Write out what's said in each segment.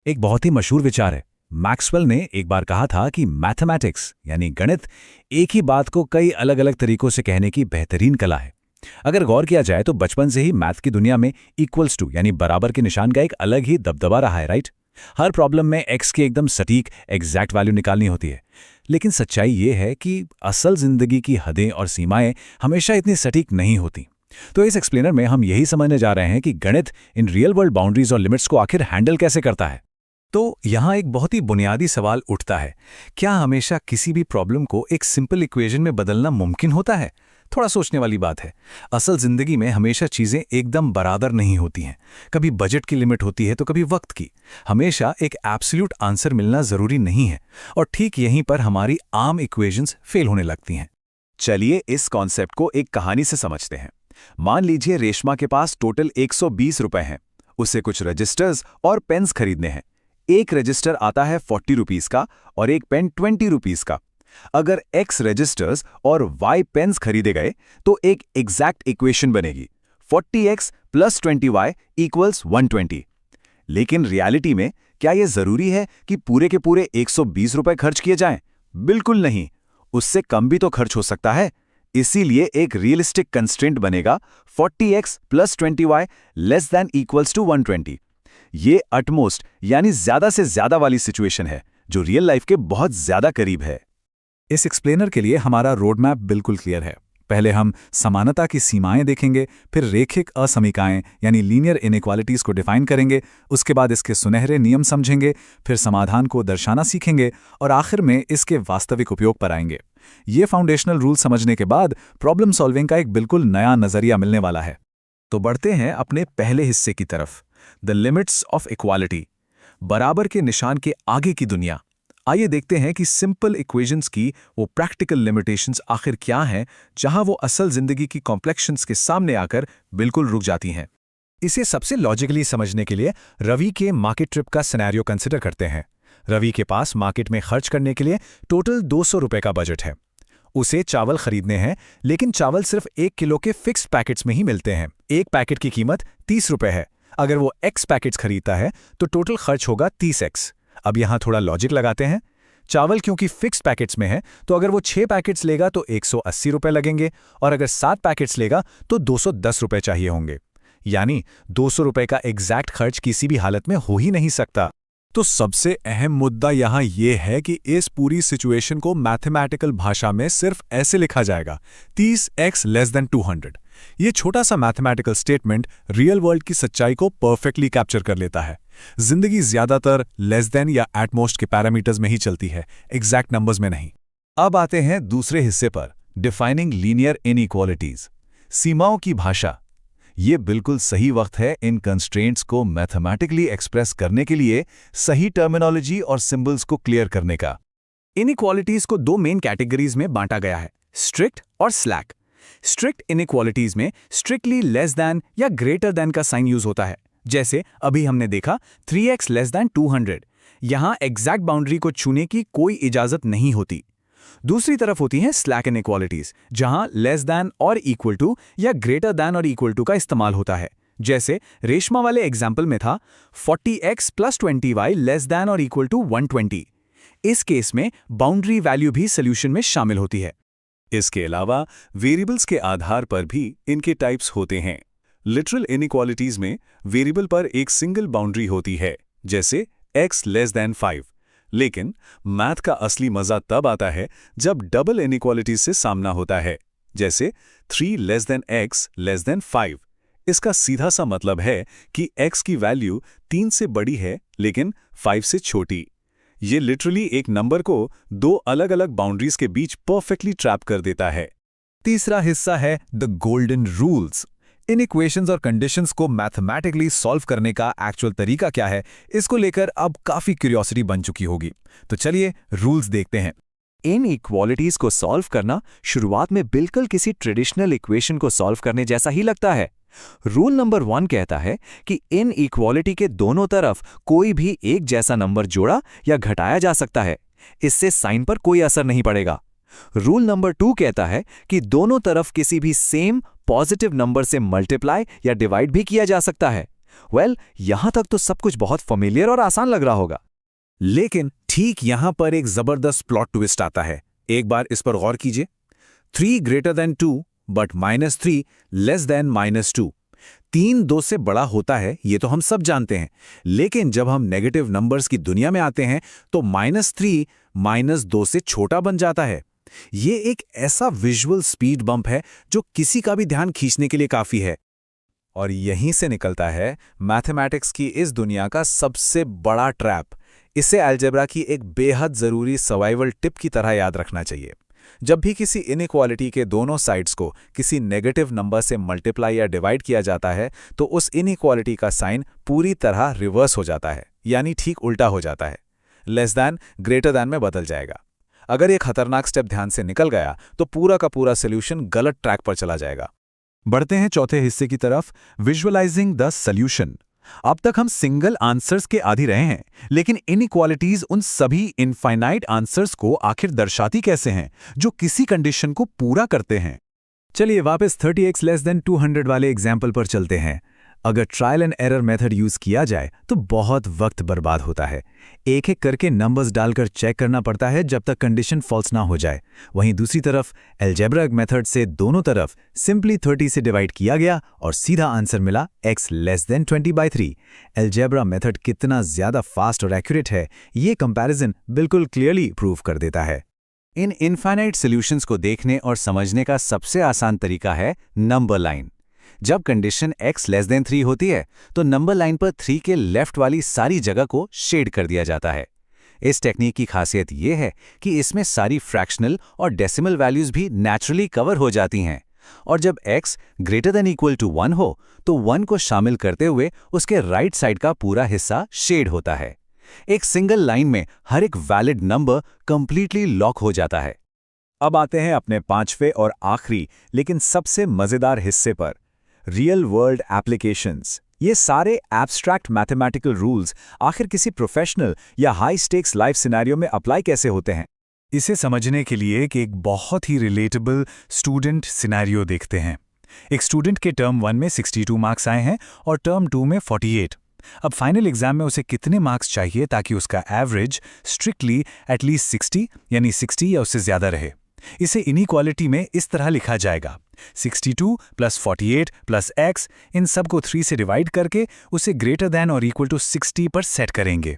एक बहुत ही मशहूर विचार है। मैक्सवेल ने एक बार कहा था कि मैथमेटिक्स यानी गणित एक ही बात को कई अलग अलग तरीकों से कहने की बेहतरीन कला है। अगर गौर किया जाए तो बचपन से ही मैथ की दुनिया में इक्वल्स टू यानी बराबर के निशान का एक अलग ही दबदबा रहा है, राइट। हर प्रॉब्लम में एक्स की एकदम सटीक एग्जैक्ट वैल्यू निकालनी होती है। लेकिन सच्चाई ये है कि असल जिंदगी की हदें और सीमाएं हमेशा इतनी सटीक नहीं होती। तो इस एक्सप्लेनर में हम यही समझने जा रहे हैं कि गणित इन रियल वर्ल्ड बाउंड्रीज और लिमिट्स को आखिर हैंडल कैसे करता है। तो यहाँ एक बहुत ही बुनियादी सवाल उठता है, क्या हमेशा किसी भी प्रॉब्लम को एक सिंपल इक्वेशन में बदलना मुमकिन होता है? थोड़ा सोचने वाली बात है। असल जिंदगी में हमेशा चीजें एकदम बराबर नहीं होती हैं। कभी बजट की लिमिट होती है तो कभी वक्त की। हमेशा एक एब्सोल्यूट आंसर मिलना जरूरी नहीं है, और ठीक यहीं पर हमारी आम इक्वेशंस फेल होने लगती हैं। चलिए इस कॉन्सेप्ट को एक कहानी से समझते हैं। मान लीजिए रेशमा के पास टोटल 120 रुपए हैं। उसे कुछ रजिस्टर्स और पेन्स खरीदने हैं। एक रजिस्टर आता है 40 रुपीस का और एक पेन 20 रुपीस का। अगर X रजिस्टर्स और Y पेन्स खरीदे गए तो एक एग्जैक्ट इक्वेशन बनेगी, 40X + 20Y = 120। लेकिन रियलिटी में क्या यह जरूरी है कि पूरे के पूरे 120 रुपए खर्च किए जाएं? बिल्कुल नहीं, उससे कम भी तो खर्च हो सकता है। इसीलिए एक रियलिस्टिक कंस्ट्रेंट बनेगा 40X + 20Y <= 120। ये अटमोस्ट यानी ज्यादा से ज्यादा वाली सिचुएशन है जो रियल लाइफ के बहुत ज्यादा करीब है। इस एक्सप्लेनर के लिए हमारा रोड मैप बिल्कुल क्लियर है। पहले हम समानता की सीमाएं देखेंगे, फिर रेखिक असमीकाएं यानी लीनियर इनइक्वालिटीज को डिफाइन करेंगे, उसके बाद इसके सुनहरे नियम समझेंगे, फिर समाधान को दर्शाना सीखेंगे और आखिर में इसके वास्तविक उपयोग पर आएंगे। ये फाउंडेशनल रूल समझने के बाद प्रॉब्लम सॉल्विंग का एक बिल्कुल नया नजरिया मिलने वाला है। तो बढ़ते हैं अपने पहले हिस्से की तरफ, द लिमिट्स ऑफ इक्वालिटी, बराबर के निशान के आगे की दुनिया। आइए देखते हैं कि सिंपल इक्वेशंस की वो प्रैक्टिकल लिमिटेशंस आखिर क्या हैं, जहां वो असल जिंदगी की कॉम्प्लेक्शंस के सामने आकर बिल्कुल रुक जाती हैं। इसे सबसे लॉजिकली समझने के लिए रवि के मार्केट ट्रिप का सिनेरियो कंसिडर करते हैं। रवि के पास मार्केट में खर्च करने के लिए टोटल 200 रुपए का बजट है। उसे चावल खरीदने हैं, लेकिन चावल सिर्फ 1 किलो के फिक्स्ड पैकेट्स में ही मिलते हैं। एक पैकेट की कीमत 30 रुपए है। अगर वो X पैकेट्स खरीदता है तो टोटल खर्च होगा 30X। अब यहाँ थोड़ा लॉजिक लगाते हैं। चावल क्योंकि फिक्स्ड पैकेट्स में है, तो अगर वो 6 पैकेट्स लेगा तो 180 रुपए लगेंगे, और अगर 7 पैकेट्स लेगा तो 210 रुपए चाहिए होंगे। यानी 200 रुपए का एग्जैक्ट खर्च किसी भी हालत में हो ही नहीं सकता। तो सबसे अहम मुद्दा यहाँ ये है कि इस पूरी सिचुएशन को मैथमेटिकल भाषा में सिर्फ ऐसे लिखा जाएगा, 30X < 200। ये छोटा सा मैथमेटिकल स्टेटमेंट रियल वर्ल्ड की सच्चाई को परफेक्टली कैप्चर कर लेता है। जिंदगी ज्यादातर लेस देन या एट मोस्ट के पैरामीटर्स में ही चलती है, एग्जैक्ट नंबर्स में नहीं। अब आते हैं दूसरे हिस्से पर, डिफाइनिंग लीनियर इनइक्वालिटीज, सीमाओं की भाषा। ये बिल्कुल सही वक्त है इन कंस्ट्रेंट्स को मैथमेटिकली एक्सप्रेस करने के लिए सही टर्मिनोलॉजी और सिंबल्स को क्लियर करने का। इनइक्वालिटीज को 2 मेन कैटेगरीज में बांटा गया है, स्ट्रिक्ट और स्लैक। स्ट्रिक्ट इनइक्वालिटीज में स्ट्रिक्टली लेस दैन या ग्रेटर दैन का साइन यूज होता है। जैसे अभी हमने देखा 3X < 200। यहां एग्जैक्ट बाउंड्री को छूने की कोई इजाजत नहीं होती। दूसरी तरफ होती हैं स्लैक इनइक्वालिटीज, जहां लेस दैन और इक्वल टू या ग्रेटर दैन और इक्वल टू का इस्तेमाल होता है। जैसे रेशमा वाले एग्जाम्पल में था 40X + 20Y < 120। इस केस में बाउंड्री वैल्यू भी सोल्यूशन में शामिल होती है। इसके अलावा वेरिएबल्स के आधार पर भी इनके टाइप्स होते हैं। लिटरल इनइक्वालिटीज में वेरिएबल पर एक सिंगल बाउंड्री होती है, जैसे X < 5। लेकिन मैथ का असली मजा तब आता है जब डबल इनइक्वालिटीज से सामना होता है, जैसे 3 x < 5। इसका सीधा सा मतलब है कि x की वैल्यू 3 से बड़ी है लेकिन 5 से छोटी। ये लिटरली एक नंबर को 2 अलग अलग बाउंड्रीज के बीच परफेक्टली ट्रैप कर देता है। तीसरा हिस्सा है the golden rules. In equations और कंडीशंस को मैथमेटिकली सॉल्व करने का एक्चुअल तरीका क्या है, इसको लेकर अब काफी क्यूरियोसिटी बन चुकी होगी। तो चलिए रूल्स देखते हैं। इन इक्वालिटीज को सॉल्व करना शुरुआत में बिल्कुल किसी ट्रेडिशनल इक्वेशन को सॉल्व करने जैसा ही लगता है। रूल नंबर 1 कहता है कि इन इक्वालिटी के दोनों तरफ कोई भी एक जैसा नंबर जोड़ा या घटाया जा सकता है। इससे साइन पर कोई असर नहीं पड़ेगा। रूल नंबर 2 कहता है कि दोनों तरफ किसी भी सेम पॉजिटिव नंबर से मल्टीप्लाई या डिवाइड भी किया जा सकता है। यहां तक तो सब कुछ बहुत फेमिलियर और आसान लग रहा होगा। लेकिन ठीक यहां पर एक जबरदस्त प्लॉट ट्विस्ट आता है। एक बार इस पर गौर कीजिए। 3 greater than 2 but -3 less than -2। 3 2 से बड़ा होता है, ये तो हम सब जानते हैं। लेकिन जब हम नेगेटिव नंबर्स की दुनिया में आते हैं तो -3 -2 से छोटा बन जाता है। ये एक ऐसा विजुअल स्पीड बम्प है जो किसी का भी ध्यान खींचने के लिए काफी है। और यहीं से निकलता है मैथमेटिक्स की इस दुनिया का सबसे बड़ा ट्रैप। इसे अलजेब्रा की एक बेहद ज़रूरी सर्वाइवल टिप की तरह याद रखना चाहिए। जब भी किसी इनइक्वालिटी के दोनों साइड्स को किसी नेगेटिव नंबर से मल्टीप्लाई या डिवाइड किया जाता है तो उस इनइक्वालिटी का साइन पूरी तरह रिवर्स हो जाता है, यानी ठीक उल्टा हो जाता है। लेस दैन ग्रेटर दैन में बदल जाएगा। अगर ये खतरनाक स्टेप ध्यान से निकल गया तो पूरा का पूरा सोल्यूशन गलत ट्रैक पर चला जाएगा। बढ़ते हैं चौथे हिस्से की तरफ, विजुअलाइजिंग द सॉल्यूशन। अब तक हम सिंगल आंसर्स के आदी रहे हैं, लेकिन इनइक्वालिटीज उन सभी इनफाइनाइट आंसर्स को आखिर दर्शाती कैसे हैं जो किसी कंडीशन को पूरा करते हैं। चलिए वापस 30x लेस देन 200 वाले एग्जाम्पल पर चलते हैं। अगर trial and error method use किया जाए तो बहुत वक्त बर्बाद होता है। एक एक करके नंबर्स डालकर चेक करना पड़ता है जब तक कंडीशन फॉल्स ना हो जाए। वहीं दूसरी तरफ अलजेब्रिक मेथड से दोनों तरफ सिंपली 30 से डिवाइड किया गया और सीधा आंसर मिला x less than 20/3। Algebra method कितना ज्यादा फास्ट और एक्यूरेट है, ये कंपैरिजन बिल्कुल क्लियरली प्रूव कर देता है। इन इनफाइनाइट सॉल्यूशंस को देखने और समझने का सबसे आसान तरीका है नंबर लाइन। जब कंडीशन x लेस देन 3 होती है तो नंबर लाइन पर 3 के लेफ्ट वाली सारी जगह को शेड कर दिया जाता है। इस टेक्निक की खासियत यह है कि इसमें सारी फ्रैक्शनल और डेसिमल वैल्यूज भी नेचुरली कवर हो जाती हैं, और जब x greater than equal to 1 हो तो 1 को शामिल करते हुए उसके राइट साइड का पूरा हिस्सा शेड होता है। एक सिंगल लाइन में हर एक वैलिड नंबर कंप्लीटली लॉक हो जाता है। अब आते हैं अपने पांचवें और आखिरी लेकिन सबसे मजेदार हिस्से पर, रियल वर्ल्ड एप्लीकेशंस। ये सारे एब्स्ट्रैक्ट मैथमेटिकल रूल्स आखिर किसी प्रोफेशनल या हाई स्टेक्स लाइफ सिनेरियो में अप्लाई कैसे होते हैं? इसे समझने के लिए एक बहुत ही रिलेटेबल स्टूडेंट सिनेरियो देखते हैं। एक स्टूडेंट के टर्म 1 में 62 मार्क्स आए हैं और टर्म 2 में 48। अब फाइनल एग्जाम में उसे कितने मार्क्स चाहिए ताकि उसका एवरेज स्ट्रिक्टली एटलीस्ट 60 यानी 60 या उससे ज्यादा रहे? इसे इनइक्वालिटी में इस तरह लिखा जाएगा, 62 + 48 + x, इन सब को 3 से डिवाइड करके उसे ग्रेटर दैन और इक्वल टू 60 पर सेट करेंगे।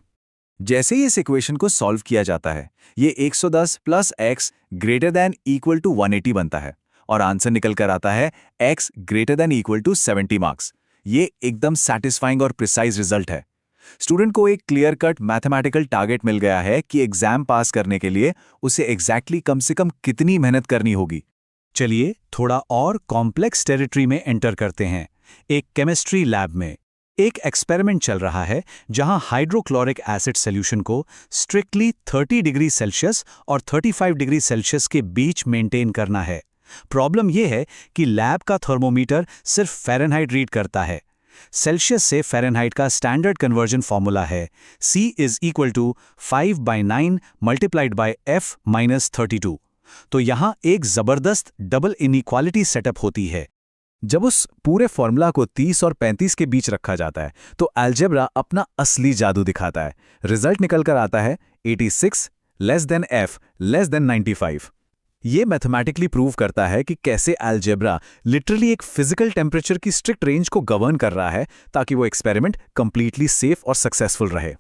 जैसे ही इस इक्वेशन को सॉल्व किया जाता है, ये 110 + x greater than equal to 180 बनता है और आंसर निकल कर आता है x greater than equal to 70 marks. ये एकदम सैटिस्फाइंग और प्रिसाइज रिजल्ट है। स्टूडेंट को एक क्लियर कट मैथमेटिकल टारगेट मिल गया है कि एग्जाम पास करने के लिए उसे एग्जैक्टली कम से कम कितनी मेहनत करनी होगी। चलिए थोड़ा और कॉम्प्लेक्स टेरिटरी में एंटर करते हैं। एक केमिस्ट्री लैब में एक एक्सपेरिमेंट चल रहा है जहां हाइड्रोक्लोरिक एसिड सॉल्यूशन को स्ट्रिक्टली 30 डिग्री सेल्सियस और 35 डिग्री सेल्सियस के बीच मेंटेन करना है। प्रॉब्लम यह है कि लैब का थर्मोमीटर सिर्फ फ़ारेनहाइट रीड करता है। सेल्सियस से फ़ारेनहाइट का स्टैंडर्ड कन्वर्जन फॉर्मूला है C = 5/9 × F-32। तो यहां एक जबरदस्त डबल इनइक्वालिटी सेटअप होती है। जब उस पूरे फॉर्मूला को 30 और 35 के बीच रखा जाता है तो अलजेब्रा अपना असली जादू दिखाता है। रिजल्ट निकल कर आता है 86 less than F less than 95। ये मैथमेटिकली प्रूव करता है कि कैसे अलजेब्रा लिटरली एक फिजिकल टेम्परेचर की स्ट्रिक्ट रेंज को गवर्न कर रहा है ताकि वो एक्सपेरिमेंट कंप्लीटली सेफ और सक्सेसफुल रहे।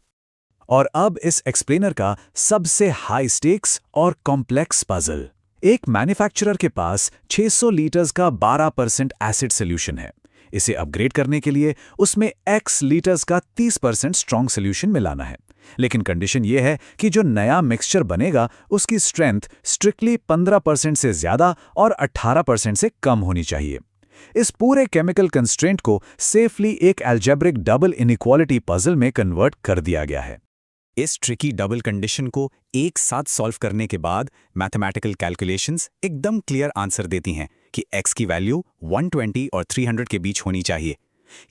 और अब इस एक्सप्लेनर का सबसे हाई स्टेक्स और कॉम्प्लेक्स पजल। एक मैन्युफैक्चरर के पास 600 लीटर्स का 12% एसिड सॉल्यूशन है। इसे अपग्रेड करने के लिए उसमें x लीटर्स का 30% स्ट्रॉन्ग सॉल्यूशन मिलाना है। लेकिन कंडीशन यह है कि जो नया मिक्सचर बनेगा उसकी स्ट्रेंथ स्ट्रिक्टली 15% से ज्यादा और 18% से कम होनी चाहिए। इस पूरे केमिकल कंस्ट्रेंट को सेफली एक अलजेब्रिक डबल इनइक्वालिटी पजल में कन्वर्ट कर दिया गया है। इस ट्रिकी डबल कंडीशन को एक साथ सॉल्व करने के बाद मैथमेटिकल कैलकुलेशंस एकदम क्लियर आंसर देती हैं कि x की वैल्यू 120 और 300 के बीच होनी चाहिए।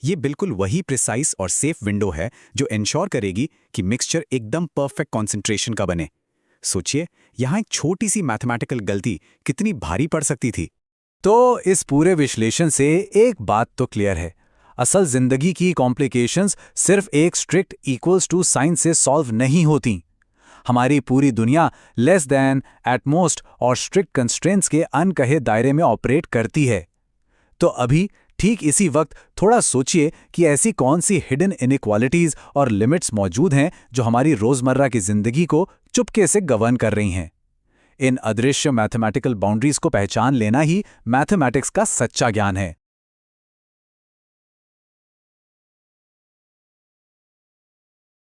ये बिल्कुल वही प्रिसाइज और सेफ विंडो है जो इंश्योर करेगी कि मिक्सचर एकदम परफेक्ट कॉन्सेंट्रेशन का बने। सोचिए, यहाँ एक छोटी सी मैथमेटिकल गलती कितनी भारी पड़ सकती थी। तो इस पूरे विश्लेषण से एक बात तो क्लियर है, असल जिंदगी की कॉम्प्लिकेशंस सिर्फ एक स्ट्रिक्ट इक्वल्स टू साइन से सॉल्व नहीं होती। हमारी पूरी दुनिया लेस देन, एट मोस्ट और स्ट्रिक्ट कंस्ट्रेंट्स के अनकहे दायरे में ऑपरेट करती है। तो अभी ठीक इसी वक्त थोड़ा सोचिए कि ऐसी कौन सी हिडन इनइक्वालिटीज और लिमिट्स मौजूद हैं जो हमारी रोजमर्रा की जिंदगी को चुपके से गवर्न कर रही हैं। इन अदृश्य मैथमेटिकल बाउंड्रीज को पहचान लेना ही मैथमेटिक्स का सच्चा ज्ञान है।